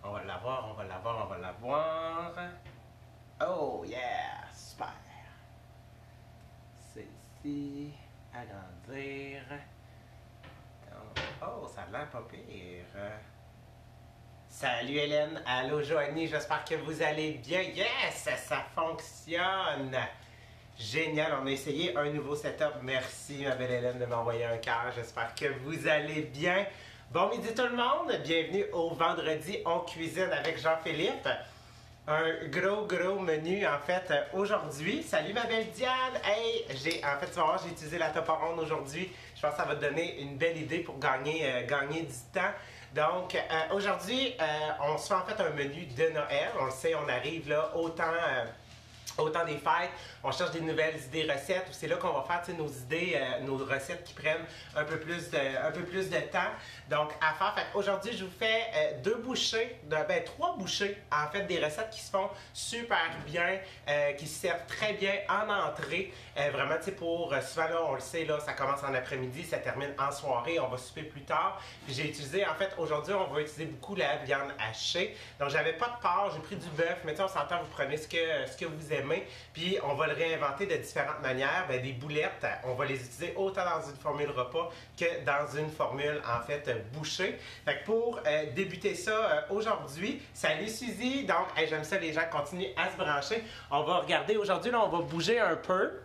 On va l'avoir, on va l'avoir, on va l'avoir. Oh yeah, super. C'est ici, agrandir. Donc, oh, ça a l'air pas pire. Salut Hélène, allô Joanie, j'espère que vous allez bien. Yes, ça fonctionne. Génial, on a essayé un nouveau setup. Merci ma belle Hélène de m'envoyer un cœur. J'espère que vous allez bien. Bon midi tout le monde, bienvenue au vendredi On cuisine avec Jean-Philippe. Un gros menu en fait aujourd'hui. Salut ma belle Diane! Hey, tu vas voir, j'ai utilisé la top ronde aujourd'hui. Je pense que ça va te donner une belle idée pour gagner du temps. Donc aujourd'hui, on se fait en fait un menu de Noël. On le sait, on arrive là au temps des fêtes, on cherche des nouvelles idées recettes. C'est là qu'on va faire nos idées, nos recettes qui prennent un peu plus de temps. Donc, à faire. Aujourd'hui, je vous fais trois bouchées, en fait, des recettes qui se font super bien, qui se servent très bien en entrée. Vraiment, tu sais, souvent, là, on le sait, là, ça commence en après-midi, ça termine en soirée, on va souper plus tard. Puis j'ai utilisé, en fait, aujourd'hui, on va utiliser beaucoup la viande hachée. Donc, j'avais pas de porc, j'ai pris du bœuf, mais tu sais, on s'entend, vous prenez ce que vous aimez. Puis, on va le réinventer de différentes manières. Bien, des boulettes, on va les utiliser autant dans une formule repas que dans une formule, en fait, bouchée. Fait que pour débuter ça aujourd'hui, salut Suzy! Donc, j'aime ça, les gens continuent à se brancher. On va regarder aujourd'hui, là, on va bouger un peu.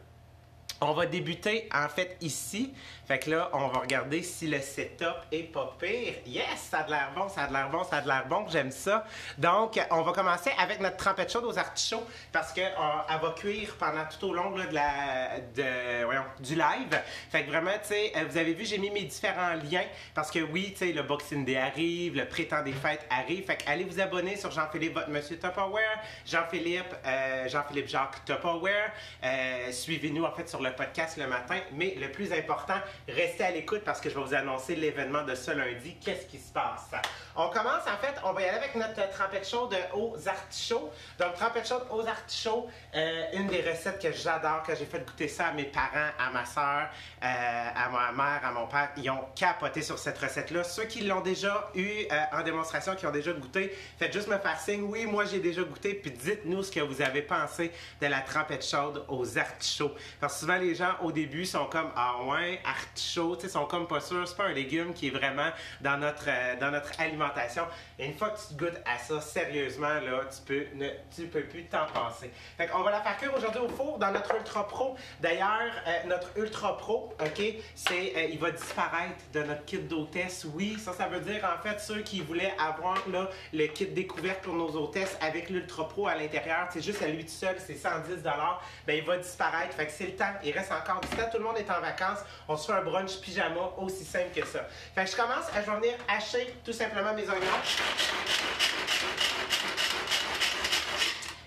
On va débuter en fait ici. Fait que là, on va regarder si le setup est pas pire. Yes, ça a de l'air bon, ça a de l'air bon, ça a de l'air bon, j'aime ça. Donc, on va commencer avec notre trempette chaude aux artichauts parce qu'elle va cuire pendant tout au long là, du live. Fait que vraiment, tu sais, vous avez vu, j'ai mis mes différents liens parce que oui, tu sais, le Boxing Day arrive, le Prétend des fêtes arrive. Fait que allez vous abonner sur Jean-Philippe, votre monsieur Tupperware, Jean-Philippe Jacques Tupperware. Suivez-nous en fait sur le podcast le matin, mais le plus important, restez à l'écoute parce que je vais vous annoncer l'événement de ce lundi. Qu'est-ce qui se passe? On commence en fait, on va y aller avec notre trempette chaude aux artichauts. Donc trempette chaude aux artichauts, une des recettes que j'adore, que j'ai fait goûter ça à mes parents, à ma soeur, à ma mère, à mon père. Ils ont capoté sur cette recette-là. Ceux qui l'ont déjà eu en démonstration, qui ont déjà goûté, faites juste me faire signe. Oui, moi j'ai déjà goûté, puis dites-nous ce que vous avez pensé de la trempette chaude aux artichauts. Parce que souvent les gens au début sont comme ah ouais, artichaut, tu sais, sont comme pas sûrs, c'est pas un légume qui est vraiment dans notre alimentation. Et une fois que tu goûtes à ça, sérieusement, là, tu peux plus t'en passer. Fait qu'on va la faire cuire aujourd'hui au four dans notre Ultra Pro. D'ailleurs, notre Ultra Pro, ok, il va disparaître de notre kit d'hôtesse. Oui, ça veut dire en fait ceux qui voulaient avoir là, le kit découverte pour nos hôtesses avec l'Ultra Pro à l'intérieur, c'est juste à lui tout seul, c'est 110 $. Ben il va disparaître. Fait que c'est le temps. Il reste encore du temps. Tout le monde est en vacances. On se fait un brunch pyjama aussi simple que ça. Fait que je commence. Je vais venir hacher tout simplement mes oignons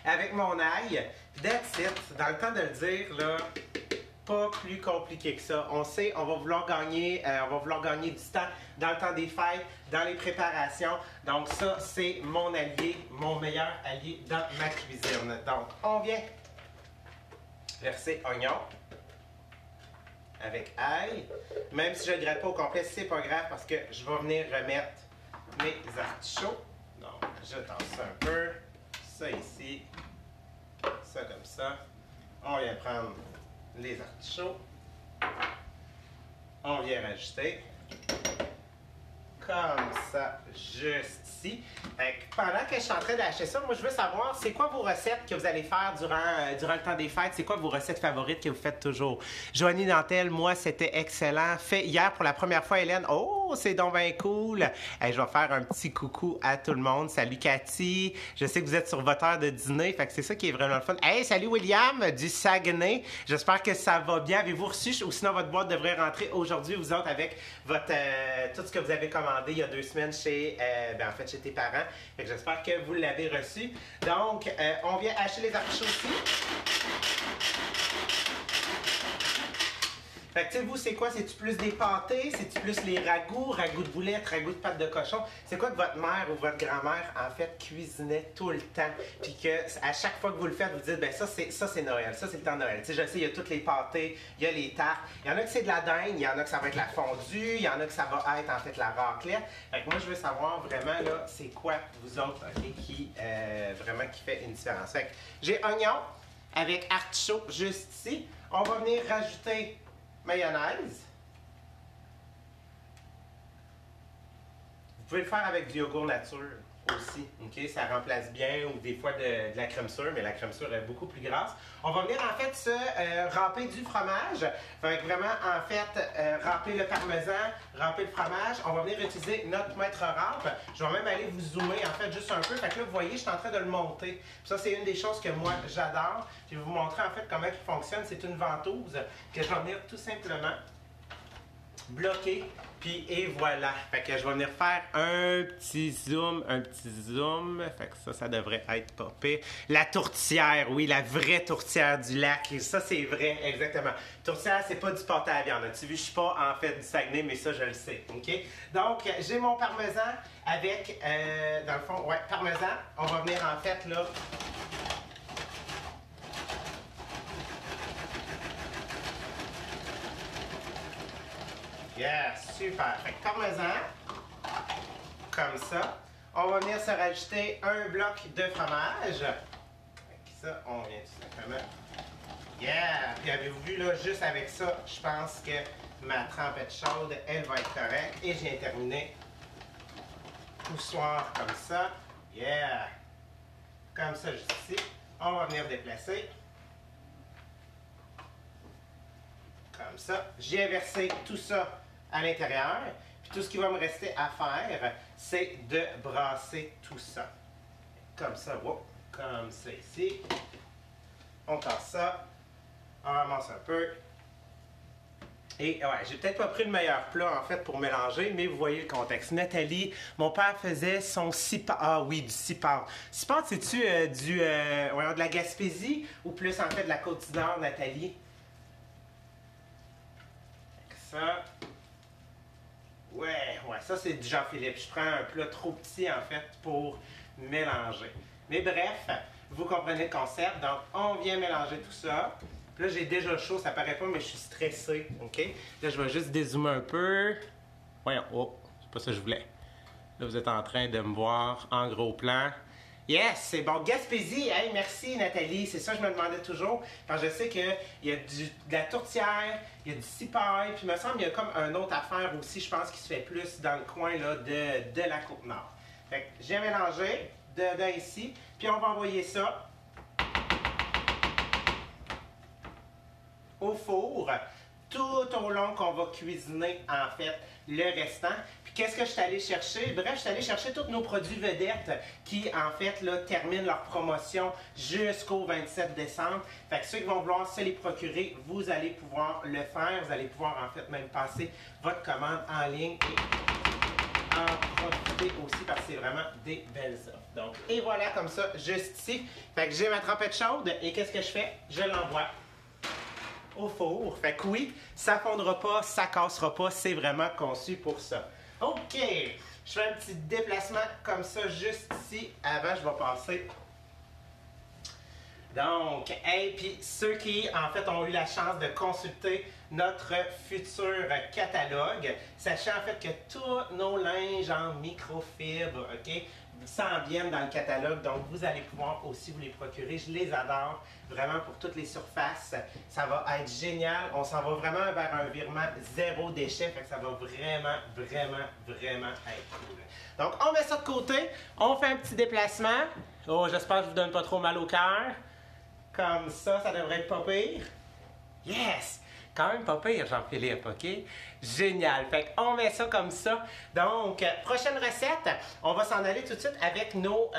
avec mon ail. That's it. Dans le temps de le dire, là, pas plus compliqué que ça. On sait, on va vouloir gagner du temps dans le temps des fêtes, dans les préparations. Donc ça, c'est mon allié, mon meilleur allié dans ma cuisine. Donc, on vient verser oignon avec ail. Même si je ne le gratte pas au complet, c'est pas grave parce que je vais venir remettre mes artichauts. Donc, je tasse ça un peu. Ça ici. Ça comme ça. On vient prendre les artichauts. On vient rajouter. Comme ça, juste ici. Pendant que je suis en train d'acheter ça, moi je veux savoir, c'est quoi vos recettes que vous allez faire durant le temps des fêtes? C'est quoi vos recettes favorites que vous faites toujours? Joanie Dantel, moi c'était excellent. Fait hier pour la première fois, Hélène. Oh, c'est donc bien cool. Je vais faire un petit coucou à tout le monde. Salut Cathy. Je sais que vous êtes sur votre heure de dîner, fait que c'est ça qui est vraiment le fun. Hey, salut William du Saguenay. J'espère que ça va bien. Avez-vous reçu? Ou sinon votre boîte devrait rentrer aujourd'hui, vous autres, avec votre tout ce que vous avez commandé il y a 2 semaines chez tes parents. Fait que j'espère que vous l'avez reçu. Donc, on vient acheter les artichauts aussi. Fait que tu sais, vous, c'est quoi? C'est-tu plus des pâtés? C'est-tu plus les ragoûts? Ragoûts de boulettes, ragoûts de pâte de cochon? C'est quoi que votre mère ou votre grand-mère, en fait, cuisinait tout le temps? Puis que à chaque fois que vous le faites, vous dites, ben ça, c'est Noël. Ça, c'est le temps de Noël. Tu sais, je sais, il y a toutes les pâtés, il y a les tartes. Il y en a que c'est de la dinde, il y en a que ça va être la fondue, il y en a que ça va être, en fait, la raclette. Fait que moi, je veux savoir vraiment, là, c'est quoi, vous autres, OK, vraiment, qui fait une différence. Fait que j'ai oignon avec artichaut juste ici. On va venir rajouter mayonnaise. Vous pouvez le faire avec du yogourt nature aussi. OK? Ça remplace bien ou des fois de la crème sure, mais la crème sure est beaucoup plus grasse. On va venir en fait se râper du fromage. Fait que vraiment en fait râper le parmesan, râper le fromage. On va venir utiliser notre maître râpe. Je vais même aller vous zoomer en fait juste un peu. Fait que là vous voyez, je suis en train de le monter. Puis ça c'est une des choses que moi j'adore. Je vais vous montrer en fait comment il fonctionne. C'est une ventouse que je vais venir tout simplement bloquer. Puis et voilà. Fait que je vais venir faire un petit zoom, Fait que ça devrait être pas pire. La tourtière, oui, la vraie tourtière du lac. Et ça, c'est vrai, exactement. Tourtière, c'est pas du pâté à viande. Tu vu, je suis pas en fait du Saguenay, mais ça, je le sais. OK? Donc, j'ai mon parmesan avec, dans le fond, ouais, parmesan. On va venir en fait, là, yeah, super. Fait que parmesan, comme ça. On va venir se rajouter un bloc de fromage. Fait que ça, on vient tout simplement. Yeah! Puis avez-vous vu, là, juste avec ça, je pense que ma trempette chaude, elle va être correcte. Et je viens terminer poussoir comme ça. Yeah! Comme ça, juste ici. On va venir déplacer. Comme ça. J'ai versé tout ça à l'intérieur. Puis tout ce qui va me rester à faire, c'est de brasser tout ça. Comme ça, wow, comme ça ici. On tasse ça. On ramasse un peu. Et ouais, j'ai peut-être pas pris le meilleur plat en fait pour mélanger, mais vous voyez le contexte. Nathalie, mon père faisait son sipart. Ah oui, du sipart. Sipart, c'est-tu de la Gaspésie ou plus en fait de la Côte-du-Nord, Nathalie? Ça. Ouais, ça c'est du Jean-Philippe. Je prends un plat trop petit en fait pour mélanger. Mais bref, vous comprenez le concept. Donc, on vient mélanger tout ça. Puis là, j'ai déjà chaud, ça paraît pas, mais je suis stressé. OK? Là, je vais juste dézoomer un peu. Voyons, oh, c'est pas ça que je voulais. Là, vous êtes en train de me voir en gros plan. Yes, c'est bon. Gaspésie, hey, merci Nathalie. C'est ça que je me demandais toujours. Quand je sais qu'il y a de la tourtière, il y a du cipaille, puis il me semble qu'il y a comme un autre affaire aussi, je pense, qui se fait plus dans le coin là, de la Côte-Nord. Fait que j'ai mélangé dedans ici, puis on va envoyer ça au four tout au long qu'on va cuisiner en fait le restant. Puis qu'est-ce que je suis allé chercher? Bref, je suis allé chercher tous nos produits vedettes qui en fait là, terminent leur promotion jusqu'au 27 décembre. Fait que ceux qui vont vouloir se les procurer, vous allez pouvoir le faire. Vous allez pouvoir en fait même passer votre commande en ligne et en profiter aussi parce que c'est vraiment des belles offres. Donc, et voilà comme ça, juste ici. Fait que j'ai ma trempette chaude et qu'est-ce que je fais? Je l'envoie au four. Fait que oui, ça fondra pas, ça cassera pas, c'est vraiment conçu pour ça. OK, je fais un petit déplacement comme ça juste ici. Avant, je vais passer. Donc, et puis ceux qui en fait ont eu la chance de consulter notre futur catalogue, sachez en fait que tous nos linges en microfibre, OK, s'en viennent dans le catalogue, donc vous allez pouvoir aussi vous les procurer. Je les adore, vraiment pour toutes les surfaces. Ça va être génial. On s'en va vraiment vers un virement zéro déchet, fait que ça va vraiment être cool. Donc, on met ça de côté. On fait un petit déplacement. Oh, j'espère que je vous donne pas trop mal au cœur. Comme ça, ça devrait être pas pire. Yes! Quand même pas pire, Jean-Philippe, OK? Génial. Fait qu'on met ça comme ça. Donc, prochaine recette, on va s'en aller tout de suite avec nos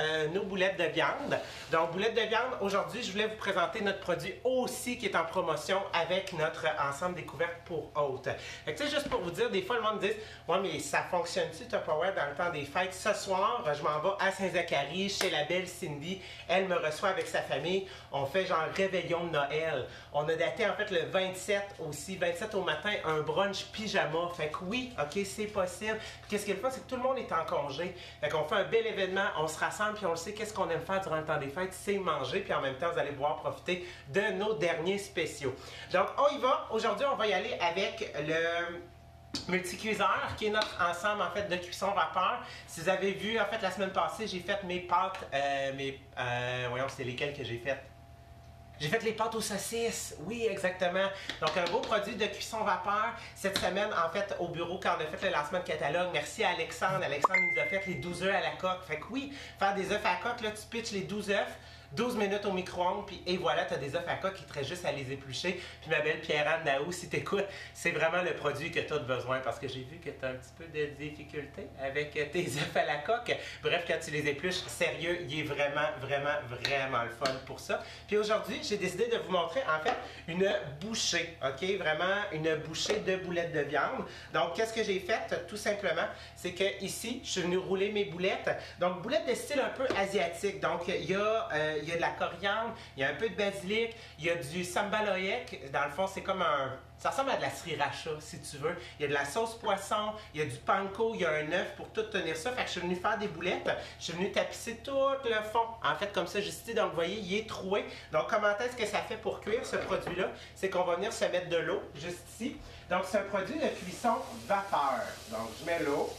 boulettes de viande. Donc, boulettes de viande, aujourd'hui, je voulais vous présenter notre produit aussi qui est en promotion avec notre ensemble découverte pour hôtes. Fait que, tu sais, juste pour vous dire, des fois, le monde dit « Ouais, mais ça fonctionne-tu, Tupperware, dans le temps des fêtes? » Ce soir, je m'en vais à Saint-Zacharie, chez la belle Cindy. Elle me reçoit avec sa famille. On fait genre réveillon de Noël. On a daté, en fait, le 27 au aussi, 27 au matin, un brunch pyjama. Fait que oui, ok, c'est possible. Qu'est-ce qu'il faut, c'est que tout le monde est en congé. Fait qu'on fait un bel événement, on se rassemble, puis on le sait, qu'est-ce qu'on aime faire durant le temps des fêtes, c'est manger, puis en même temps, vous allez pouvoir profiter de nos derniers spéciaux. Donc, on y va. Aujourd'hui, on va y aller avec le multicuiseur, qui est notre ensemble en fait de cuisson vapeur. Si vous avez vu, en fait, la semaine passée, j'ai fait mes pâtes, voyons, c'est lesquelles que j'ai faites? J'ai fait les pâtes aux saucisses, oui, exactement. Donc, un beau produit de cuisson vapeur. Cette semaine, en fait, au bureau, quand on a fait le lancement de catalogue, merci à Alexandre. Alexandre nous a fait les 12 œufs à la coque. Fait que oui, faire des œufs à la coque, là, tu pitches les 12 œufs, 12 minutes au micro-ondes, puis et voilà, tu as des œufs à coque qui te reste juste à les éplucher. Puis ma belle Pierre-Anne Naou, si t'écoutes, c'est vraiment le produit que tu as besoin parce que j'ai vu que tu as un petit peu de difficulté avec tes œufs à la coque. Bref, quand tu les épluches, sérieux, il est vraiment le fun pour ça. Puis aujourd'hui, j'ai décidé de vous montrer en fait une bouchée, ok? Vraiment une bouchée de boulettes de viande. Donc, qu'est-ce que j'ai fait? Tout simplement, c'est que ici, je suis venu rouler mes boulettes. Donc, boulettes de style un peu asiatique. Donc, il y a de la coriandre, il y a un peu de basilic, il y a du sambaloyek. Dans le fond, c'est comme un... Ça ressemble à de la sriracha, si tu veux. Il y a de la sauce poisson, il y a du panko, il y a un œuf pour tout tenir ça. Fait que je suis venu faire des boulettes. Je suis venu tapisser tout le fond. En fait, comme ça, juste ici. Donc, vous voyez, il est troué. Donc, comment est-ce que ça fait pour cuire ce produit-là? C'est qu'on va venir se mettre de l'eau, juste ici. Donc, c'est un produit de cuisson vapeur. Donc, je mets l'eau.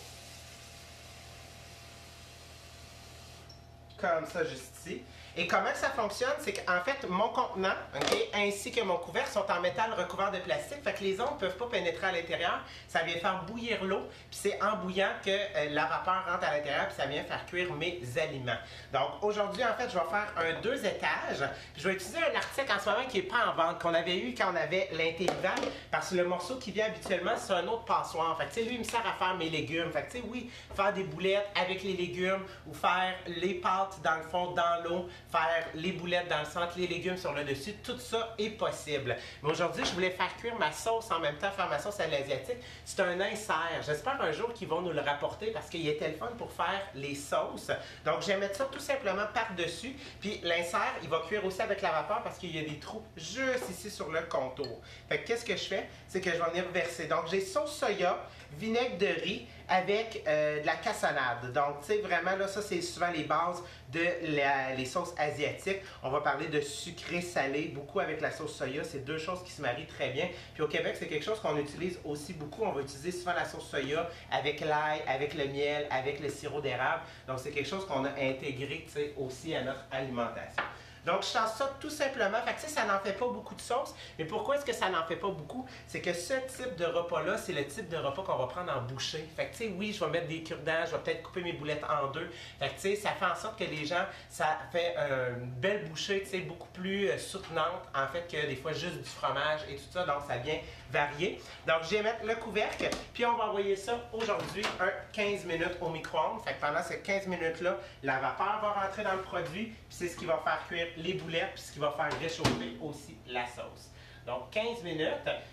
Comme ça, juste ici. Et comment ça fonctionne? C'est qu'en fait, mon contenant, okay, ainsi que mon couvercle sont en métal recouvert de plastique, fait que les ondes ne peuvent pas pénétrer à l'intérieur. Ça vient faire bouillir l'eau, puis c'est en bouillant que la vapeur rentre à l'intérieur, puis ça vient faire cuire mes aliments. Donc aujourd'hui, en fait, je vais faire un 2 étages. Puis je vais utiliser un article en ce moment qui n'est pas en vente, qu'on avait eu quand on avait l'intellivac, parce que le morceau qui vient habituellement, c'est un autre passoire. Fait que tu sais, lui, il me sert à faire mes légumes. Fait que tu sais, oui, faire des boulettes avec les légumes ou faire les pâtes dans le fond, dans l'eau, faire les boulettes dans le centre, les légumes sur le dessus, tout ça est possible. Mais aujourd'hui, je voulais faire cuire ma sauce en même temps, faire ma sauce à l'asiatique. C'est un insert. J'espère un jour qu'ils vont nous le rapporter parce qu'il était le fun pour faire les sauces. Donc, je vais mettre ça tout simplement par-dessus. Puis l'insert, il va cuire aussi avec la vapeur parce qu'il y a des trous juste ici sur le contour. Fait que qu'est-ce que je fais? C'est que je vais venir verser. Donc, j'ai sauce soya, vinaigre de riz avec de la cassonade. Donc, tu sais, vraiment, là, ça, c'est souvent les bases de les sauces asiatiques. On va parler de sucré-salé, beaucoup avec la sauce soya. C'est deux choses qui se marient très bien. Puis au Québec, c'est quelque chose qu'on utilise aussi beaucoup. On va utiliser souvent la sauce soya avec l'ail, avec le miel, avec le sirop d'érable. Donc, c'est quelque chose qu'on a intégré, tu sais, aussi à notre alimentation. Donc, je change ça tout simplement. Fait que tu sais, ça n'en fait pas beaucoup de sauce. Mais pourquoi est-ce que ça n'en fait pas beaucoup? C'est que ce type de repas-là, c'est le type de repas qu'on va prendre en bouchée. Fait que tu sais, oui, je vais mettre des cure-dents, je vais peut-être couper mes boulettes en deux. Fait que tu sais, ça fait en sorte que les gens, ça fait une belle bouchée, tu sais, beaucoup plus soutenante, en fait, que des fois juste du fromage et tout ça. Donc, ça vient varier. Donc, je vais mettre le couvercle, puis on va envoyer ça aujourd'hui un 15 minutes au micro-ondes. Fait que pendant ces 15 minutes-là, la vapeur va rentrer dans le produit, puis c'est ce qui va faire cuire les boulettes, puis ce qui va faire réchauffer aussi la sauce. Donc 15 minutes.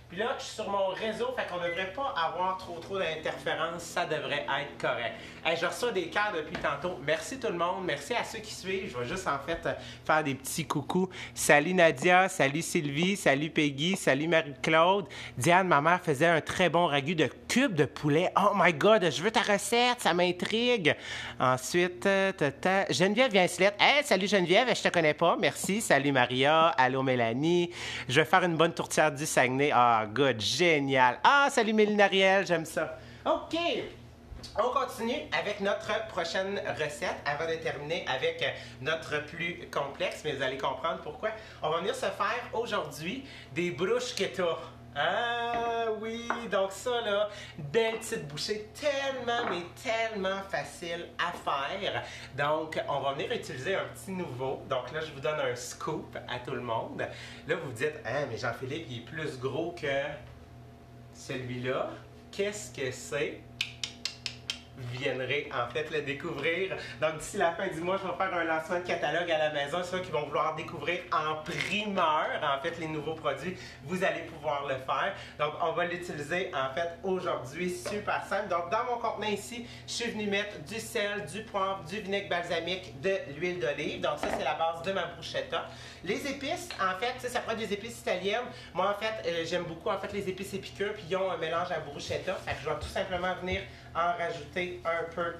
Puis là, je suis sur mon réseau, fait qu'on ne devrait pas avoir trop d'interférences. Ça devrait être correct. Hey, je reçois des cœurs depuis tantôt. Merci tout le monde. Merci à ceux qui suivent. Je vais juste en fait faire des petits coucous. Salut Nadia, salut Sylvie, salut Peggy, salut Marie-Claude. Diane, ma mère faisait un très bon ragoût de cubes de poulet. Oh my God, je veux ta recette, ça m'intrigue. Ensuite, Geneviève Vincelette. Hey, salut Geneviève, je te connais pas. Merci. Salut Maria. Allô Mélanie. Je vais faire une bonne tourtière du Saguenay. Ah, good, génial. Ah, salut Mélina Riel, j'aime ça. OK. On continue avec notre prochaine recette avant de terminer avec notre plus complexe, mais vous allez comprendre pourquoi. On va venir se faire aujourd'hui des bruschettas. Ah oui, donc ça là, belle petite bouchée, tellement facile à faire. Donc, on va venir utiliser un petit nouveau. Donc là, je vous donne un scoop à tout le monde. Là, vous vous dites, ah, mais Jean-Philippe, il est plus gros que celui-là. Qu'est-ce que c'est? viendrez en fait le découvrir. Donc d'ici la fin du mois, je vais faire un lancement de catalogue à la maison. Ceux qui vont vouloir découvrir en primeur en fait les nouveaux produits, vous allez pouvoir le faire. Donc on va l'utiliser en fait aujourd'hui, super simple. Donc dans mon contenant ici, je suis venu mettre du sel, du poivre, du vinaigre balsamique, de l'huile d'olive. Donc ça c'est la base de ma bruschetta. Les épices, en fait, ça prend des épices italiennes. Moi en fait, j'aime beaucoup en fait les épices épicures, puis ils ont un mélange à bruschetta. Fait que je vais tout simplement venir en rajouter un peu,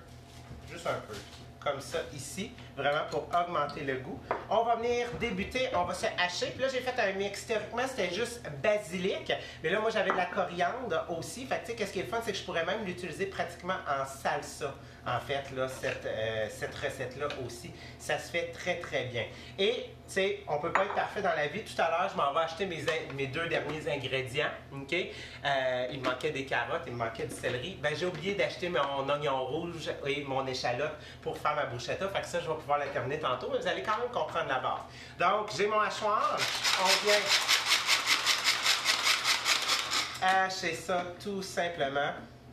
juste un peu, comme ça ici, vraiment pour augmenter le goût. On va venir débuter, on va se hacher. Puis là, j'ai fait un mix. Théoriquement, c'était juste basilic. Mais là, moi, j'avais de la coriandre aussi. Fait que, tu sais, qu'est-ce qui est le fun, c'est que je pourrais même l'utiliser pratiquement en salsa. En fait, là, cette recette-là aussi, ça se fait très, très bien. Et, tu sais, on peut pas être parfait dans la vie. Tout à l'heure, je m'en vais acheter mes deux derniers ingrédients. OK? Il me manquait des carottes, il me manquait du céleri. Ben, j'ai oublié d'acheter mon oignon rouge et mon échalote pour faire ma bruschetta. Fait que ça, je vais pouvoir la terminer tantôt, mais vous allez quand même comprendre la base. Donc, j'ai mon hachoir. On vient hacher ça tout simplement.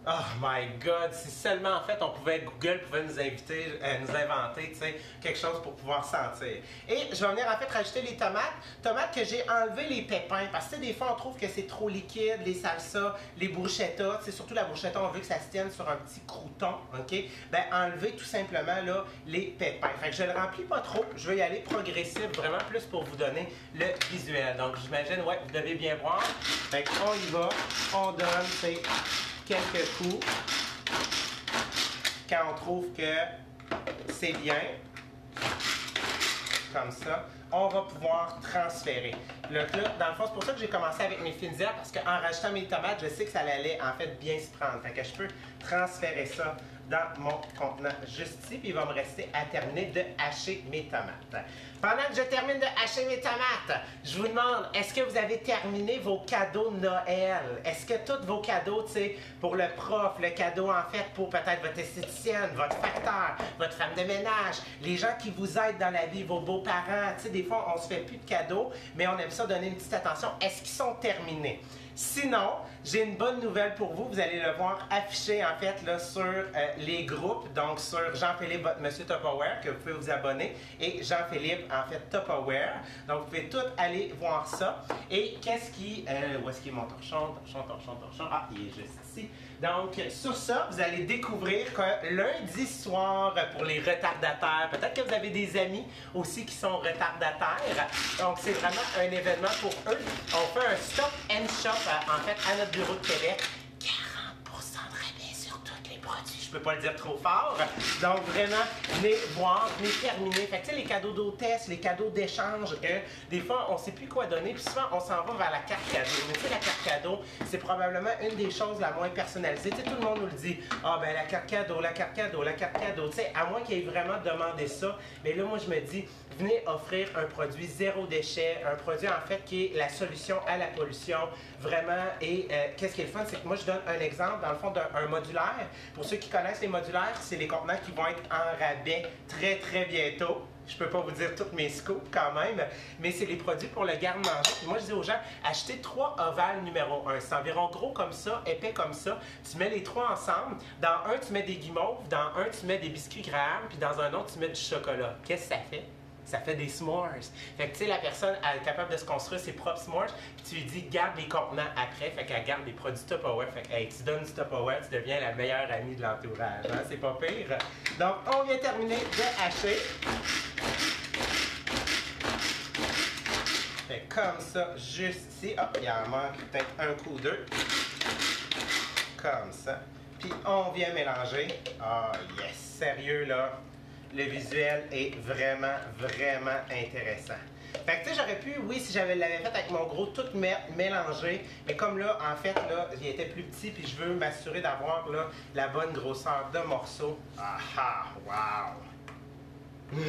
Oh my God, si seulement en fait Google pouvait nous inventer, tu sais, quelque chose pour pouvoir sentir. Et je vais venir en fait rajouter les tomates que j'ai enlevé les pépins, parce que des fois on trouve que c'est trop liquide, les salsas, les bruschettas, c'est surtout la bruschetta, on veut que ça se tienne sur un petit crouton, ok? Ben enlever tout simplement là les pépins. Fait que je le remplis pas trop, je vais y aller progressif, vraiment plus pour vous donner le visuel. Donc j'imagine, ouais, vous devez bien voir. Fait qu'on y va, on donne, c'est quelques coups quand on trouve que c'est bien, comme ça, on va pouvoir transférer. Là, dans le fond, c'est pour ça que j'ai commencé avec mes fines herbes, parce qu'en rajoutant mes tomates, je sais que ça allait en fait bien se prendre. Fait que je peux transférer ça dans mon contenant juste ici, puis il va me rester à terminer de hacher mes tomates. Pendant que je termine de hacher mes tomates, je vous demande, est-ce que vous avez terminé vos cadeaux de Noël? Est-ce que tous vos cadeaux, tu sais, pour le prof, le cadeau en fait pour peut-être votre esthéticienne, votre facteur, votre femme de ménage, les gens qui vous aident dans la vie, vos beaux-parents, tu sais, des fois on se fait plus de cadeaux, mais on aime ça donner une petite attention. Est-ce qu'ils sont terminés? Sinon, j'ai une bonne nouvelle pour vous. Vous allez le voir affiché en fait là, sur les groupes, donc sur Jean-Philippe, votre Monsieur Tupperware, que vous pouvez vous abonner, et Jean-Philippe en fait Tupperware. Donc vous pouvez tout aller voir ça. Et qu'est-ce qui... où est-ce qu'il est mon torchon? Torchon. Ah, il est juste ici. Donc sur ça, vous allez découvrir que lundi soir, pour les retardataires, peut-être que vous avez des amis aussi qui sont retardataires. Donc c'est vraiment un événement pour eux. On fait un stop and shop en fait à notre bureau de Québec. 40% de rabais sur tous les produits. Je peux pas le dire trop fort. Donc vraiment, venez voir, venez terminer. Fait que tu sais, les cadeaux d'hôtesse, les cadeaux d'échange, des fois on sait plus quoi donner, puis souvent on s'en va vers la carte cadeau. Mais tu sais, la carte cadeau, c'est probablement une des choses la moins personnalisée. Tu sais, tout le monde nous le dit. Ah ben la carte cadeau, la carte cadeau, la carte cadeau. Tu sais, à moins qu'il ait vraiment demandé ça. Mais là, moi je me dis, venez offrir un produit zéro déchet, un produit en fait qui est la solution à la pollution, vraiment. Et qu'est-ce qui est le fun, c'est que moi je donne un exemple dans le fond d'un modulaire. Pour ceux qui connaissent les modulaires, c'est les contenants qui vont être en rabais très très bientôt. Je peux pas vous dire toutes mes scoops quand même, mais c'est les produits pour le garde-manger. Moi, je dis aux gens, achetez 3 ovales numéro 1. C'est environ gros comme ça, épais comme ça. Tu mets les 3 ensemble. Dans un, tu mets des guimauves. Dans un, tu mets des biscuits Graham. Puis dans un autre, tu mets du chocolat. Qu'est-ce que ça fait? Ça fait des s'mores. Fait que tu sais, la personne elle est capable de se construire ses propres s'mores, puis tu lui dis garde les contenants après, fait qu'elle garde des produits Tupperware. Fait que hey, tu donnes du Tupperware, tu deviens la meilleure amie de l'entourage. Hein? C'est pas pire. Donc, on vient terminer de hacher. Fait comme ça, juste ici. Hop, il en manque peut-être un coup ou deux. Comme ça. Puis on vient mélanger. Ah, yes! Sérieux, là. Le visuel est vraiment, vraiment intéressant. Fait que tu sais, j'aurais pu, oui, si j'avais l'avais fait avec mon gros, tout mélanger. Mais comme là, en fait, là, il était plus petit, puis je veux m'assurer d'avoir là la bonne grosseur de morceaux. Ah ah, wow!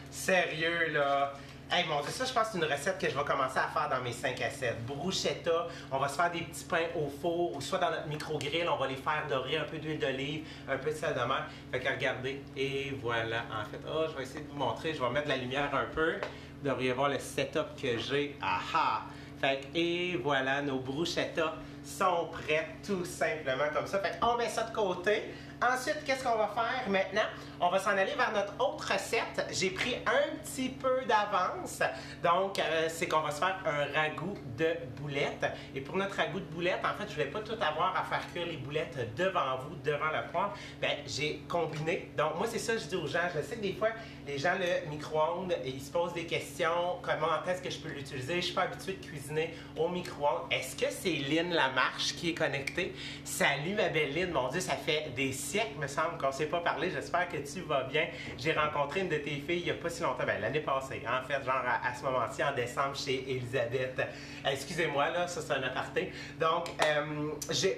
Sérieux, là! Hey, mon Dieu, ça, je pense que c'est une recette que je vais commencer à faire dans mes 5 à 7. Bruschetta, on va se faire des petits pains au four, ou soit dans notre micro-grill, on va les faire dorer, un peu d'huile d'olive, un peu de sel de mer. Fait que regardez, et voilà, en fait. Oh, je vais essayer de vous montrer, je vais mettre de la lumière un peu. Vous devriez voir le setup que j'ai. Aha! Fait que, et voilà, nos bruschettas sont prêtes, tout simplement comme ça. Fait qu'on met ça de côté. Ensuite, qu'est-ce qu'on va faire maintenant? On va s'en aller vers notre autre recette. J'ai pris un petit peu d'avance. Donc, c'est qu'on va se faire un ragoût de boulettes. Et pour notre ragoût de boulettes, en fait, je ne vais pas tout avoir à faire cuire les boulettes devant vous, devant le poêle. Bien, j'ai combiné. Donc, moi, c'est ça que je dis aux gens. Je sais que des fois, les gens, le micro-ondes, ils se posent des questions. Comment est-ce que je peux l'utiliser? Je ne suis pas habituée de cuisiner au micro-ondes. Est-ce que c'est Lynn Lamarche qui est connectée? Salut, ma belle Lynn. Mon Dieu, ça fait des siècles, me semble, qu'on ne s'est pas parlé. J'espère que tu vas bien. J'ai rencontré une de tes filles il n'y a pas si longtemps, ben, l'année passée, en fait, genre à ce moment-ci, en décembre, chez Elisabeth. Excusez-moi, là, ça c'est un aparté. Donc,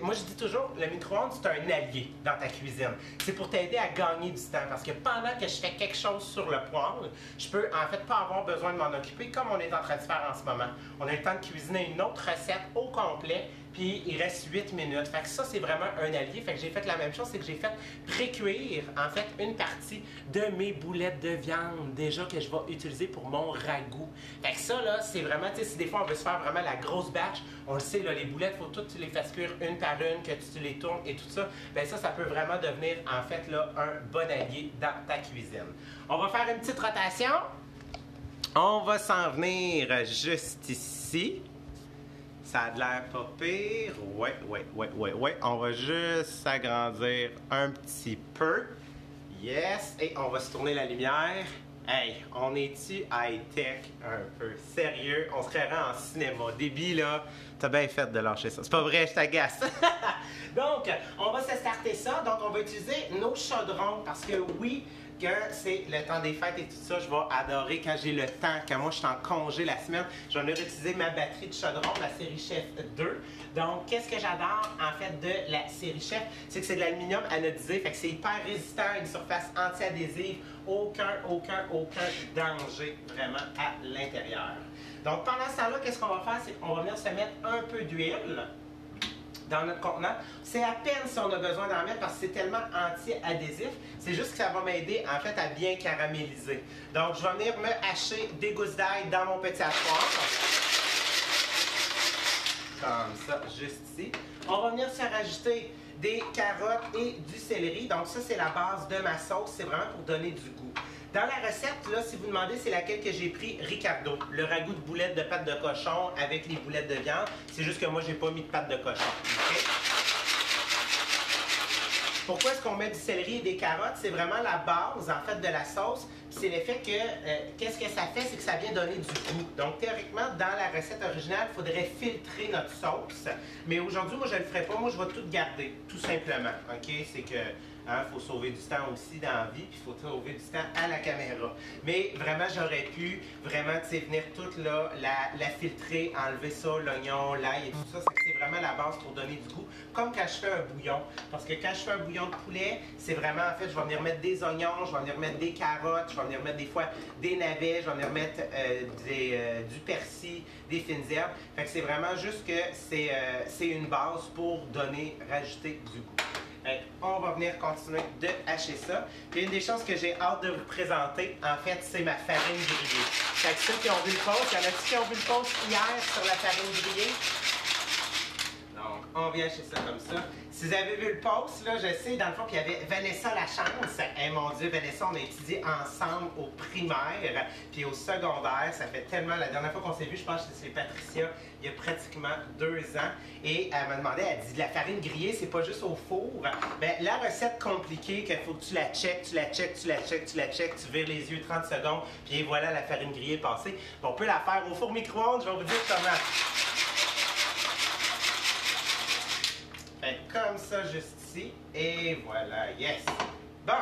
moi je dis toujours, le micro-ondes, c'est un allié dans ta cuisine. C'est pour t'aider à gagner du temps, parce que pendant que je fais quelque chose sur le poêle, je peux en fait pas avoir besoin de m'en occuper comme on est en train de faire en ce moment. On a le temps de cuisiner une autre recette au complet, puis il reste 8 minutes. Fait que ça, c'est vraiment un allié. Fait que j'ai fait la même chose, c'est que j'ai fait pré-cuire, en fait, une partie de mes boulettes de viande, déjà que je vais utiliser pour mon ragoût. Fait que ça, là, c'est vraiment, tu sais, si des fois on veut se faire vraiment la grosse batch, on le sait, là, les boulettes, il faut toutes tu les fasses cuire une par une, que tu les tournes et tout ça. Bien ça peut vraiment devenir, en fait, là, un bon allié dans ta cuisine. On va faire une petite rotation. On va s'en venir juste ici. Ça a de l'air pas pire. Ouais. On va juste s'agrandir un petit peu. Yes. Et on va se tourner la lumière. Hey, on est-tu high-tech un peu? Sérieux? On se créerait en cinéma. Déby, là, t'as bien fait de lâcher ça. C'est pas vrai, je t'agace. Donc, on va se starter ça. Donc, on va utiliser nos chaudrons parce que oui, que c'est le temps des fêtes et tout ça, je vais adorer quand j'ai le temps, quand moi je suis en congé la semaine, je vais utiliser ma batterie de chaudron, la série Chef 2. Donc, qu'est-ce que j'adore en fait de la série Chef? C'est que c'est de l'aluminium anodisé, fait que c'est hyper résistant à une surface anti-adhésive, aucun danger vraiment à l'intérieur. Donc, pendant ce temps-là, qu'est-ce qu'on va faire? C'est qu'on va venir se mettre un peu d'huile dans notre contenant. C'est à peine si on a besoin d'en mettre parce que c'est tellement anti-adhésif. C'est juste que ça va m'aider en fait à bien caraméliser. Donc, je vais venir me hacher des gousses d'ail dans mon petit hachoir. Comme ça, juste ici. On va venir se rajouter des carottes et du céleri. Donc ça, c'est la base de ma sauce. C'est vraiment pour donner du goût. Dans la recette, là, si vous demandez, c'est laquelle que j'ai pris, Ricardo. Le ragoût de boulettes de pâte de cochon avec les boulettes de viande. C'est juste que moi, j'ai pas mis de pâte de cochon. Okay? Pourquoi est-ce qu'on met du céleri et des carottes? C'est vraiment la base, en fait, de la sauce. C'est l'effet que, qu'est-ce que ça fait? C'est que ça vient donner du goût. Donc, théoriquement, dans la recette originale, il faudrait filtrer notre sauce. Mais aujourd'hui, moi, je ne le ferai pas. Moi, je vais tout garder, tout simplement. OK? C'est que... faut sauver du temps aussi dans la vie, puis il faut sauver du temps à la caméra. Mais vraiment, j'aurais pu vraiment, tu sais, venir toute là, la filtrer, enlever ça, l'oignon, l'ail et tout ça. C'est vraiment la base pour donner du goût. Comme quand je fais un bouillon. Parce que quand je fais un bouillon de poulet, c'est vraiment, en fait, je vais venir mettre des oignons, je vais venir mettre des carottes, je vais venir mettre des fois des navets, je vais venir mettre du persil, des fines herbes. Fait que c'est vraiment juste que c'est une base pour rajouter du goût. On va venir continuer de hacher ça. Puis une des choses que j'ai hâte de vous présenter, en fait, c'est ma farine grillée. Fait que ceux qui ont vu le post, il y en a-tu qui ont vu le post hier sur la farine grillée? Donc, on vient hacher ça comme ça. Si vous avez vu le post, là, je sais, dans le fond, qu'il y avait Vanessa Lachance. Eh mon Dieu, Vanessa, on a étudié ensemble au primaire, puis au secondaire. Ça fait tellement... La dernière fois qu'on s'est vu, je pense que c'est Patricia, il y a pratiquement 2 ans. Et elle m'a demandé, elle dit, de la farine grillée, c'est pas juste au four. Bien, la recette compliquée, qu'il faut que tu la checkes, tu vires les yeux 30 secondes, puis voilà, la farine grillée est passée. On peut la faire au four micro-ondes, je vais vous dire comment. Fait comme ça, juste ici. Et voilà, yes! Bon!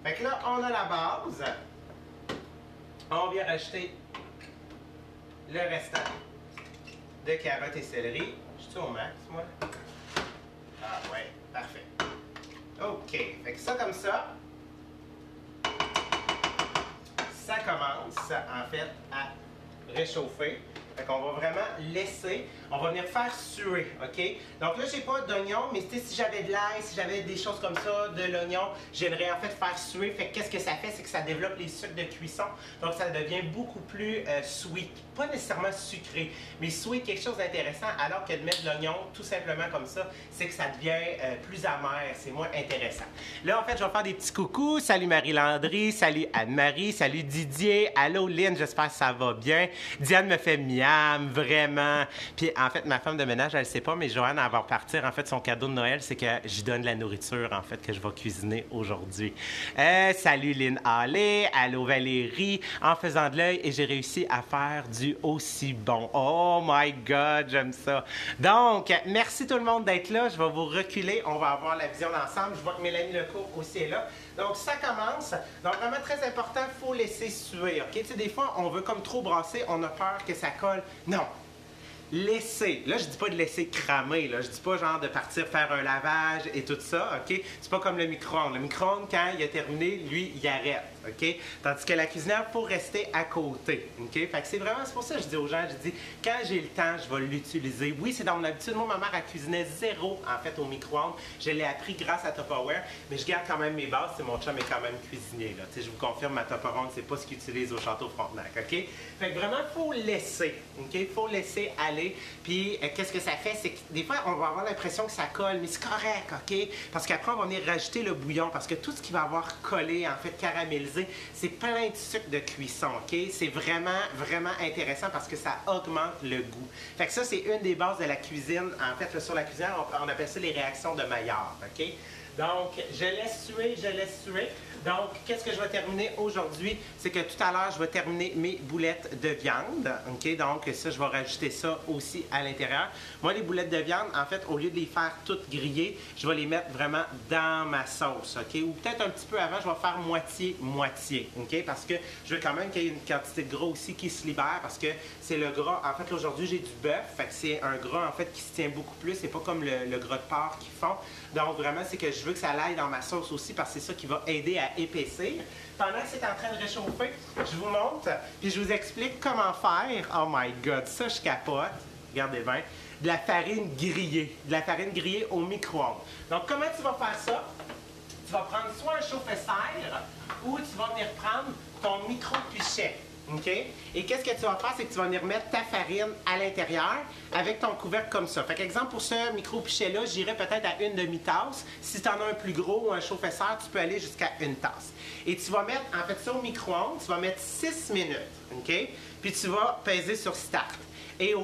Fait que là, on a la base. On vient rajouter le restant de carottes et céleri. Je suis au max, moi. Ah ouais, parfait. OK. Fait que ça, comme ça, ça commence, en fait, à réchauffer. Fait qu'on va vraiment laisser, on va venir faire suer, OK? Donc là, j'ai pas d'oignon, mais si j'avais de l'ail, si j'avais des choses comme ça, de l'oignon, j'aimerais en fait faire suer. Fait que qu'est-ce que ça fait? C'est que ça développe les sucres de cuisson. Donc ça devient beaucoup plus sweet. Pas nécessairement sucré, mais sweet, quelque chose d'intéressant, alors que de mettre de l'oignon tout simplement comme ça, c'est que ça devient plus amer, c'est moins intéressant. Là, en fait, je vais faire des petits coucous. Salut Marie-Landry, salut Anne-Marie, salut Didier, allô Lynn, j'espère que ça va bien. Diane me fait miam, vraiment. Puis en fait, ma femme de ménage, elle ne sait pas, mais Joanne, elle va partir. En fait, son cadeau de Noël, c'est que j'y donne la nourriture, en fait, que je vais cuisiner aujourd'hui. Salut Lynn Allé, allô Valérie. En faisant de l'œil, et j'ai réussi à faire du aussi bon. Oh my God, j'aime ça. Donc, merci tout le monde d'être là. Je vais vous reculer. On va avoir la vision ensemble. Je vois que Mélanie Lecourt aussi est là. Donc, ça commence. Donc, vraiment très important, il faut laisser suer. OK? Tu sais, des fois, on veut comme trop brasser, on a peur que ça colle. Non. Laisser. Là, je dis pas de laisser cramer. Là. Je dis pas genre de partir faire un lavage et tout ça. OK? C'est pas comme le micro-ondes. Le micro-ondes, quand il a terminé, lui, il arrête. OK? Tandis que la cuisinière, il faut rester à côté. OK? Fait que c'est pour ça que je dis aux gens, je dis, quand j'ai le temps, je vais l'utiliser. Oui, c'est dans mon habitude. Moi, ma mère, elle cuisinait zéro, en fait, au micro-ondes. Je l'ai appris grâce à Tupperware, mais je garde quand même mes bases. C'est mon chum est quand même cuisinier, là. Tu sais, je vous confirme, ma Tupperware, c'est pas ce qu'il utilise au Château Frontenac. OK? Fait que vraiment, il faut laisser. OK? Il faut laisser aller. Puis, qu'est-ce que ça fait? C'est que des fois, on va avoir l'impression que ça colle, mais c'est correct, OK? Parce qu'après, on va venir rajouter le bouillon, parce que tout ce qui va avoir collé, en fait, caramélisé, c'est plein de sucre de cuisson, OK? C'est vraiment, vraiment intéressant parce que ça augmente le goût. Fait que ça, c'est une des bases de la cuisine. En fait, là, sur la cuisine, on appelle ça les réactions de Maillard, OK? Donc, je laisse suer, je laisse suer. Donc, qu'est-ce que je vais terminer aujourd'hui? C'est que tout à l'heure, je vais terminer mes boulettes de viande. OK? Donc, ça, je vais rajouter ça aussi à l'intérieur. Moi, les boulettes de viande, en fait, au lieu de les faire toutes grillées, je vais les mettre vraiment dans ma sauce. OK? Ou peut-être un petit peu avant, je vais faire moitié-moitié. OK? Parce que je veux quand même qu'il y ait une quantité de gras aussi qui se libère parce que c'est le gras. En fait, aujourd'hui, j'ai du bœuf. Fait que c'est un gras, en fait, qui se tient beaucoup plus. C'est pas comme le gras de porc qu'ils font. Donc, vraiment, c'est que je veux que ça aille dans ma sauce aussi parce que c'est ça qui va aider à épaissir. Pendant que c'est en train de réchauffer, je vous montre, puis je vous explique comment faire. Oh my God, ça, je capote. Regardez bien. De la farine grillée. De la farine grillée au micro-ondes. Donc, comment tu vas faire ça? Tu vas prendre soit un chauffe-serre ou tu vas venir prendre ton micro-pichet. OK? Et qu'est-ce que tu vas faire? C'est que tu vas venir mettre ta farine à l'intérieur avec ton couvercle comme ça. Fait qu'exemple, pour ce micro-pichet-là, j'irais peut-être à une demi-tasse. Si tu en as un plus gros ou un chauffe-serre, tu peux aller jusqu'à une tasse. Et tu vas mettre, en fait, ça au micro-ondes, tu vas mettre 6 minutes. OK? Puis tu vas peser sur Start. Et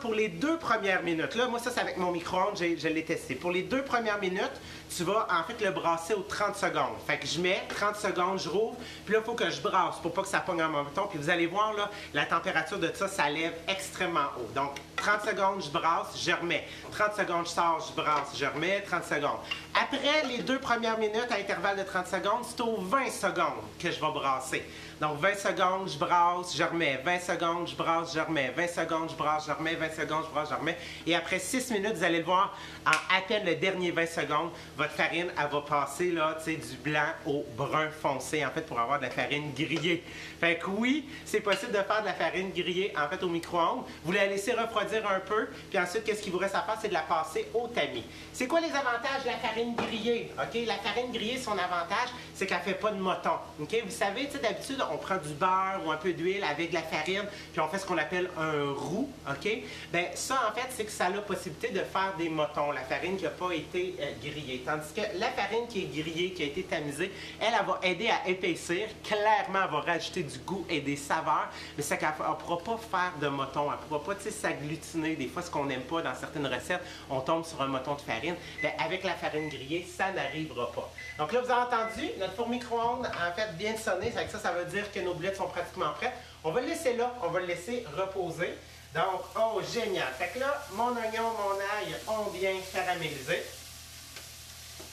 pour les 2 premières minutes, là, moi, ça, c'est avec mon micro-ondes, je l'ai testé. Pour les 2 premières minutes, tu vas, en fait, le brasser aux 30 secondes. Fait que je mets 30 secondes, je rouvre, puis là, il faut que je brasse pour pas que ça pogne en mon bouton. Puis vous allez voir, là, la température de ça lève extrêmement haut. Donc, 30 secondes, je brasse, je remets. 30 secondes, je sors, je brasse, je remets, 30 secondes. Après les 2 premières minutes, à intervalle de 30 secondes, c'est aux 20 secondes que je vais brasser. Donc, 20 secondes, je brasse, je remets. 20 secondes, je brasse, je remets. 20 secondes, je brasse, je remets. 20 secondes, je brasse, je remets. Et après 6 minutes, vous allez le voir, en à peine le dernier 20 secondes, votre farine, elle va passer là, du blanc au brun foncé, en fait, pour avoir de la farine grillée. Fait que oui, c'est possible de faire de la farine grillée, en fait, au micro-ondes. Vous la laissez refroidir un peu, puis ensuite, qu'est-ce qu'il vous reste à faire? C'est de la passer au tamis. C'est quoi les avantages de la farine grillée? OK? La farine grillée, son avantage, c'est qu'elle ne fait pas de mouton. OK? Vous savez, d'habitude, on prend du beurre ou un peu d'huile avec de la farine, puis on fait ce qu'on appelle un roux. OK? Bien, ça, en fait, c'est que ça a la possibilité de faire des motons, la farine qui n'a pas été grillée. Tandis que la farine qui est grillée, qui a été tamisée, elle va aider à épaissir. Clairement, elle va rajouter du goût et des saveurs, mais c'est qu'elle ne pourra pas faire de moton. Elle ne pourra pas, s'agglutiner. Des fois, ce qu'on n'aime pas dans certaines recettes, on tombe sur un moton de farine. Bien, avec la farine grillée, ça n'arrivera pas. Donc là, vous avez entendu, notre four micro-ondes, en fait, vient de sonner. Ça veut dire que nos boulettes sont pratiquement prêtes. On va le laisser là, on va le laisser reposer. Donc, oh, génial. Fait que là, mon oignon, mon ail ont bien caramélisé.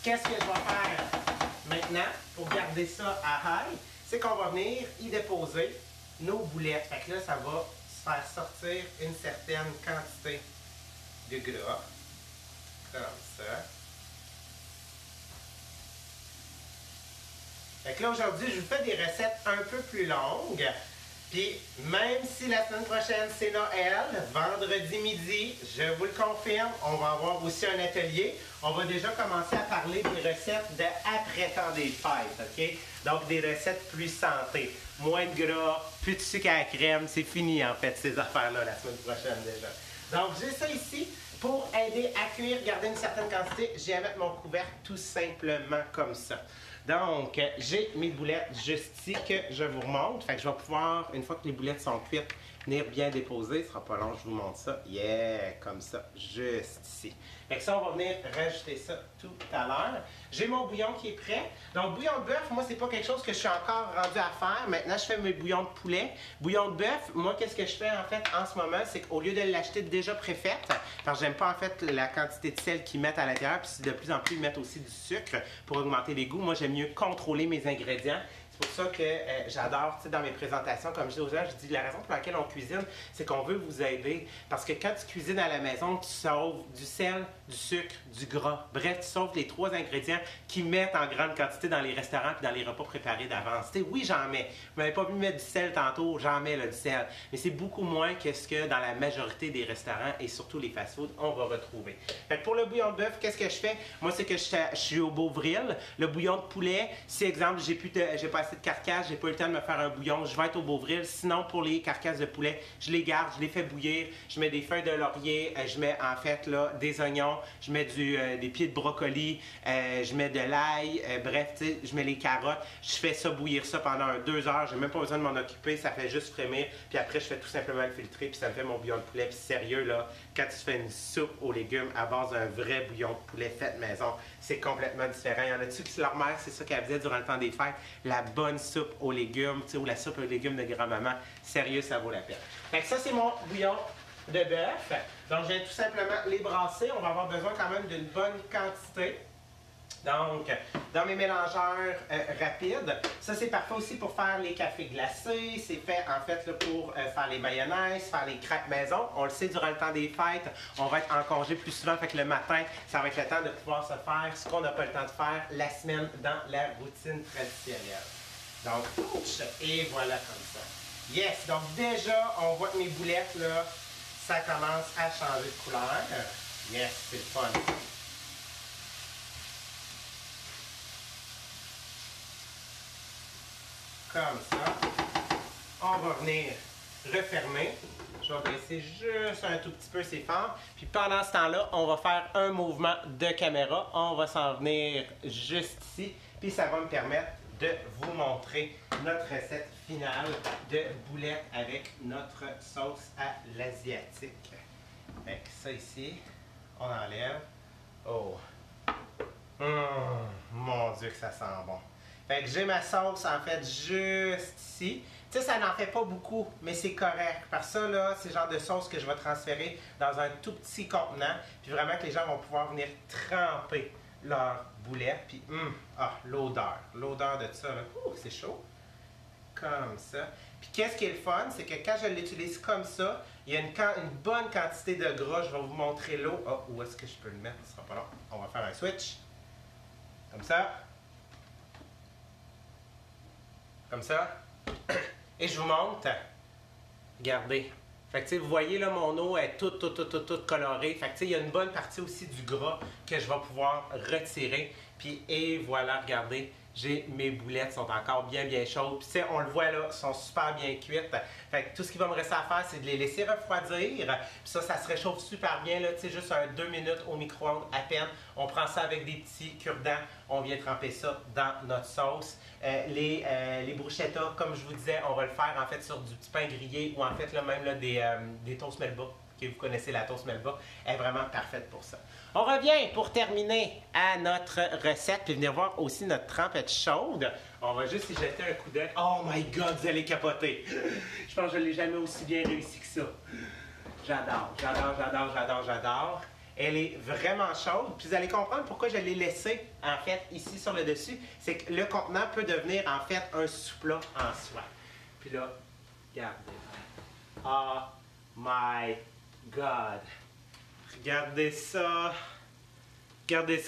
Qu'est-ce que je vais faire maintenant pour garder ça à high? C'est qu'on va venir y déposer nos boulettes. Fait que là, ça va se faire sortir une certaine quantité de gras. Comme ça. Fait que là, aujourd'hui, je vous fais des recettes un peu plus longues. Puis, même si la semaine prochaine, c'est Noël, vendredi midi, je vous le confirme, on va avoir aussi un atelier. On va déjà commencer à parler des recettes de après-temps des fêtes, OK? Donc, des recettes plus santé. Moins de gras, plus de sucre à la crème. C'est fini, en fait, ces affaires-là, la semaine prochaine déjà. Donc, j'ai ça ici pour aider à cuire, garder une certaine quantité. J'ai à mettre mon couvercle tout simplement comme ça. Donc, j'ai mes boulettes juste ici que je vous remonte. Fait que je vais pouvoir, une fois que les boulettes sont cuites, venir bien déposer. Ce sera pas long, je vous montre ça. Yeah, comme ça, juste ici. Fait que ça, on va venir rajouter ça tout à l'heure. J'ai mon bouillon qui est prêt. Donc, bouillon de bœuf, moi, c'est pas quelque chose que je suis encore rendu à faire. Maintenant, je fais mes bouillons de poulet. Bouillon de bœuf, moi, qu'est-ce que je fais, en fait, en ce moment, c'est qu'au lieu de l'acheter déjà préfaite, parce que j'aime pas, en fait, la quantité de sel qu'ils mettent à l'intérieur, puis de plus en plus, ils mettent aussi du sucre pour augmenter les goûts. Moi, j'aime mieux contrôler mes ingrédients. C'est pour ça que j'adore, tu sais, dans mes présentations, comme je dis aux gens, je dis la raison pour laquelle on cuisine, c'est qu'on veut vous aider. Parce que quand tu cuisines à la maison, tu sauves du sel, du sucre, du gras. Bref, tu sauves les 3 ingrédients qu'ils mettent en grande quantité dans les restaurants et dans les repas préparés d'avance. Tu sais, oui, j'en mets. Vous m'avez pas vu mettre du sel tantôt, j'en mets là, du sel. Mais c'est beaucoup moins que ce que dans la majorité des restaurants et surtout les fast-foods, on va retrouver. Fait que pour le bouillon de bœuf, qu'est-ce que je fais? Moi, c'est que je suis au Beauvril. Le bouillon de poulet, si exemple, j'ai pas assez de carcasses, j'ai pas eu le temps de me faire un bouillon, je vais être au Beauvril. Sinon, pour les carcasses de poulet, je les garde, je les fais bouillir, je mets des feuilles de laurier, je mets en fait là des oignons, je mets des pieds de brocoli, je mets de l'ail, bref, tu sais, je mets les carottes, je fais ça bouillir ça pendant 2 heures, j'ai même pas besoin de m'en occuper, ça fait juste frémir, puis après je fais tout simplement le filtrer, puis ça me fait mon bouillon de poulet. Puis sérieux là, quand tu fais une soupe aux légumes à base d'un vrai bouillon de poulet fait maison, c'est complètement différent. Il y en a-tu qui, leur mère, c'est ça qu'elle faisait durant le temps des fêtes, la bonne soupe aux légumes, tu sais, ou la soupe aux légumes de grand-maman, sérieux, ça vaut la peine. Fait que ça, c'est mon bouillon de bœuf. Donc, je viens tout simplement les brasser. On va avoir besoin quand même d'une bonne quantité. Donc, dans mes mélangeurs rapides, ça c'est parfait aussi pour faire les cafés glacés, c'est fait en fait là, pour faire les mayonnaises, faire les crêpes maison. On le sait, durant le temps des fêtes, on va être en congé plus souvent, fait que le matin, ça va être le temps de pouvoir se faire ce qu'on n'a pas le temps de faire la semaine dans la routine traditionnelle. Donc, et voilà comme ça. Yes, donc déjà, on voit que mes boulettes, là, ça commence à changer de couleur. Yes, c'est le fun. Comme ça. On va venir refermer. Je vais baisser juste un tout petit peu ces phares. Puis pendant ce temps-là, on va faire un mouvement de caméra. On va s'en venir juste ici. Puis ça va me permettre de vous montrer notre recette finale de boulettes avec notre sauce à l'asiatique. Fait que ça ici, on enlève. Oh! Mon Dieu que ça sent bon! Fait que j'ai ma sauce en fait juste ici. Tu sais, ça n'en fait pas beaucoup, mais c'est correct. Parce que ça, là, c'est le genre de sauce que je vais transférer dans un tout petit contenant. Puis vraiment que les gens vont pouvoir venir tremper leurs boulettes. Puis, l'odeur. L'odeur de ça, là. C'est chaud. Comme ça. Puis qu'est-ce qui est le fun, c'est que quand je l'utilise comme ça, il y a une bonne quantité de gras. Je vais vous montrer l'eau. Oh, où est-ce que je peux le mettre? Ce sera pas long. On va faire un switch. Comme ça. Comme ça. Et je vous montre. Regardez. Fait que, vous voyez, là, mon eau est toute colorée. Fait que, il y a une bonne partie aussi du gras que je vais pouvoir retirer. Puis, et voilà, regardez. Mes boulettes sont encore bien chaudes. Puis, on le voit là, sont super bien cuites. Fait que tout ce qui va me rester à faire, c'est de les laisser refroidir. Puis ça se réchauffe super bien, là, juste 2 minutes au micro-ondes à peine. On prend ça avec des petits cure-dents. On vient tremper ça dans notre sauce. Les bruschettas, comme je vous disais, on va le faire en fait sur du petit pain grillé ou en fait là, même là, des toasts Melba. Que vous connaissez la toast Melba, est vraiment parfaite pour ça. On revient pour terminer à notre recette puis venir voir aussi notre trempette chaude. On va juste y jeter un coup d'œil. Oh my God, vous allez capoter! Je pense que je ne l'ai jamais aussi bien réussi que ça. J'adore. Elle est vraiment chaude. Puis vous allez comprendre pourquoi je l'ai laissée en fait ici sur le dessus. C'est que le contenant peut devenir en fait un sous-plat en soi. Puis là, regardez. Oh my God! Regardez ça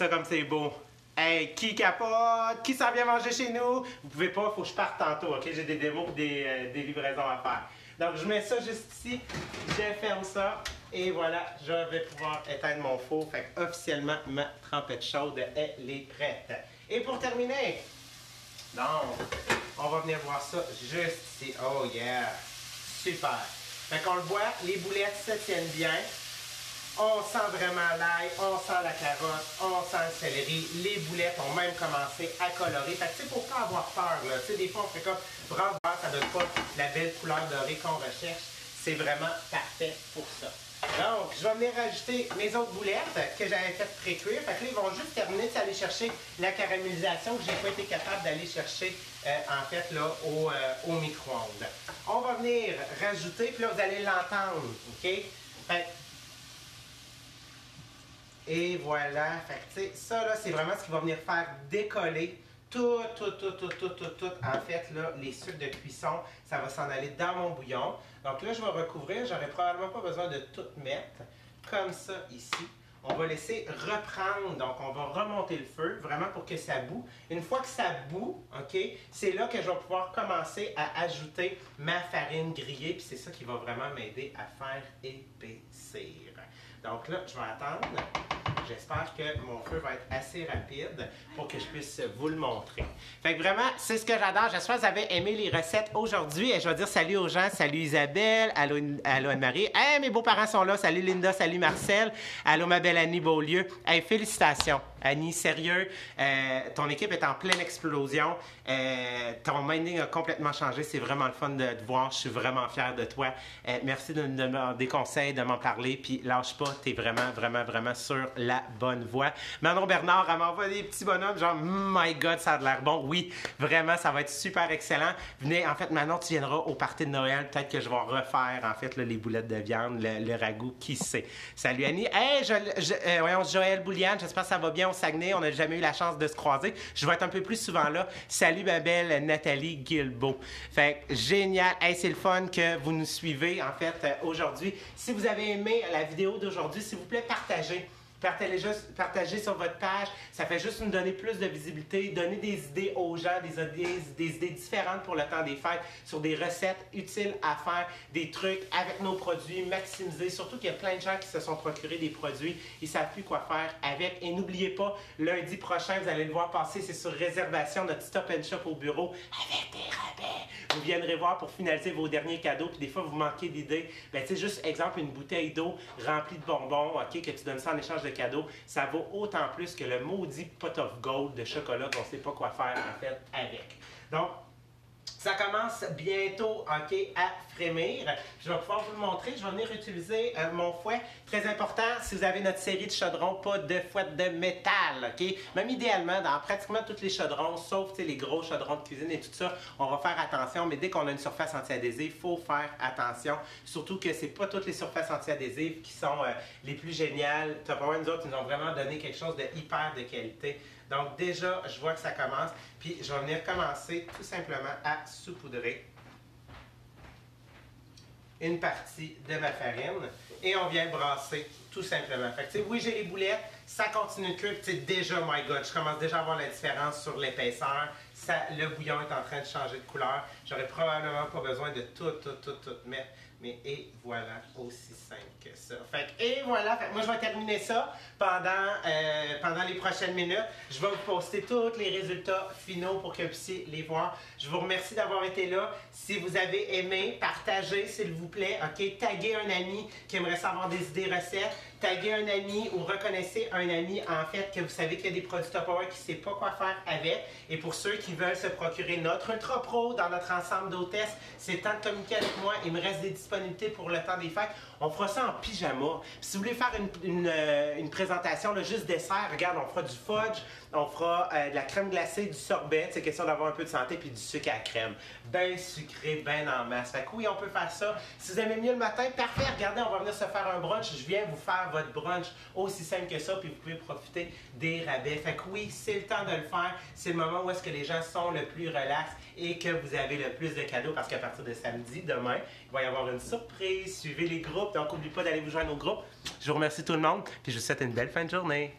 comme c'est beau! Hey, qui capote? Qui s'en vient manger chez nous? Vous pouvez pas, il faut que je parte tantôt, ok? J'ai des démos et des livraisons à faire. Donc, je mets ça juste ici, je ferme ça, et voilà, je vais pouvoir éteindre mon four. Fait que, officiellement, ma trempette chaude, elle est prête. Et pour terminer, donc, on va venir voir ça juste ici. Oh yeah! Super! Fait qu'on le voit, les boulettes se tiennent bien. On sent vraiment l'ail, on sent la carotte, on sent le céleri. Les boulettes ont même commencé à colorer. Fait que tu sais, pour pas avoir peur, là, tu sais, des fois on fait comme brave, ça donne pas la belle couleur dorée qu'on recherche. C'est vraiment parfait pour ça. Donc, je vais venir rajouter mes autres boulettes que j'avais fait pré-cuire. Fait que là, ils vont juste terminer d'aller chercher la caramélisation que j'ai pas été capable d'aller chercher en fait là au micro-ondes. On va venir rajouter, puis là, vous allez l'entendre, OK? Fait et voilà, fait que, tu sais, ça là, c'est vraiment ce qui va venir faire décoller tout, en fait, là, les sucres de cuisson, ça va s'en aller dans mon bouillon. Donc là, je vais recouvrir, j'aurai probablement pas besoin de tout mettre, comme ça, ici. On va laisser reprendre, donc on va remonter le feu, vraiment pour que ça bout. Une fois que ça bout, OK, c'est là que je vais pouvoir commencer à ajouter ma farine grillée, puis c'est ça qui va vraiment m'aider à faire épaissir. Donc là, je vais attendre. J'espère que mon feu va être assez rapide pour que je puisse vous le montrer. Fait que vraiment, c'est ce que j'adore. J'espère que vous avez aimé les recettes aujourd'hui. Et je vais dire salut aux gens. Salut Isabelle. Allô, allô Anne-Marie. Hey, mes beaux-parents sont là. Salut Linda. Salut Marcel. Allô ma belle Annie Beaulieu. Hey, félicitations. Annie, sérieux, ton équipe est en pleine explosion. Ton minding a complètement changé. C'est vraiment le fun de te voir. Je suis vraiment fier de toi. Merci de me donner des conseils, de m'en parler. Puis lâche pas, t'es vraiment sur la bonne voie. Manon Bernard, elle m'envoie des petits bonhommes, genre, my God, ça a l'air bon. Oui, vraiment, ça va être super excellent. Venez, en fait, Manon, tu viendras au party de Noël. Peut-être que je vais refaire, en fait, là, les boulettes de viande, le ragoût, qui sait. Salut Annie. Hey, voyons, Joël Bouliane, j'espère que ça va bien au Saguenay. On n'a jamais eu la chance de se croiser. Je vais être un peu plus souvent là. Salut ma belle Nathalie Guilbeault. Fait que génial. Hey, c'est le fun que vous nous suivez, en fait, aujourd'hui. Si vous avez aimé la vidéo d'aujourd'hui, s'il vous plaît, partagez. Partagez sur votre page, ça fait juste nous donner plus de visibilité, donner des idées aux gens, des idées différentes pour le temps des fêtes, sur des recettes utiles à faire, des trucs avec nos produits, maximiser. Surtout qu'il y a plein de gens qui se sont procurés des produits, ils ne savent plus quoi faire avec. Et n'oubliez pas, lundi prochain, vous allez le voir passer, c'est sur réservation, notre Stop & Shop au bureau, avec des rabais. Vous viendrez voir pour finaliser vos derniers cadeaux, puis des fois vous manquez d'idées. Ben, tu sais, juste exemple, une bouteille d'eau remplie de bonbons, ok, que tu donnes ça en échange de cadeaux, ça vaut autant plus que le maudit pot of gold de chocolat qu'on ne sait pas quoi faire en fait avec. Donc, ça commence bientôt, OK, à frémir. Je vais pouvoir vous le montrer. Je vais venir utiliser mon fouet. Très important, si vous avez notre série de chaudrons, pas de fouet de métal, OK? Même idéalement, dans pratiquement tous les chaudrons, sauf les gros chaudrons de cuisine et tout ça, on va faire attention. Mais dès qu'on a une surface anti-adhésive, il faut faire attention. Surtout que c'est pas toutes les surfaces anti-adhésives qui sont les plus géniales. Tupperware, nous autres, ils nous ont vraiment donné quelque chose de hyper de qualité. Donc déjà, je vois que ça commence. Puis je vais venir commencer tout simplement à saupoudrer une partie de ma farine. Et on vient brasser tout simplement. Fait que, tu sais, oui, j'ai les boulettes, ça continue de cuire. Tu sais, déjà, my God, je commence déjà à voir la différence sur l'épaisseur. Le bouillon est en train de changer de couleur. J'aurais probablement pas besoin de tout mettre. Mais et voilà, aussi simple que ça. Fait que, et voilà, fait que moi je vais terminer ça pendant les prochaines minutes. Je vais vous poster tous les résultats finaux pour que vous puissiez les voir. Je vous remercie d'avoir été là. Si vous avez aimé, partagez s'il vous plaît. OK, taguez un ami qui aimerait savoir des idées recettes. Taguez un ami ou reconnaissez un ami en fait que vous savez qu'il y a des produits Tupperware qui ne sait pas quoi faire avec. Et pour ceux qui veulent se procurer notre Ultra Pro dans notre ensemble d'hôtesses, c'est le temps de communiquer avec moi. Il me reste des disponibilités pour le temps des fêtes. On fera ça en pyjama. Puis si vous voulez faire une présentation, là, juste dessert, regarde, on fera du fudge, on fera de la crème glacée, du sorbet. C'est question d'avoir un peu de santé puis du sucre à la crème. Ben sucré, ben en masse. Fait que oui, on peut faire ça. Si vous aimez mieux le matin, parfait. Regardez, on va venir se faire un brunch. Je viens vous faire votre brunch aussi simple que ça, puis vous pouvez profiter des rabais. Fait que oui, c'est le temps de le faire. C'est le moment où est-ce que les gens sont le plus relax et que vous avez le plus de cadeaux parce qu'à partir de samedi, demain, il va y avoir une surprise. Suivez les groupes. Donc, n'oubliez pas d'aller vous joindre au groupe. Je vous remercie tout le monde, puis je vous souhaite une belle fin de journée.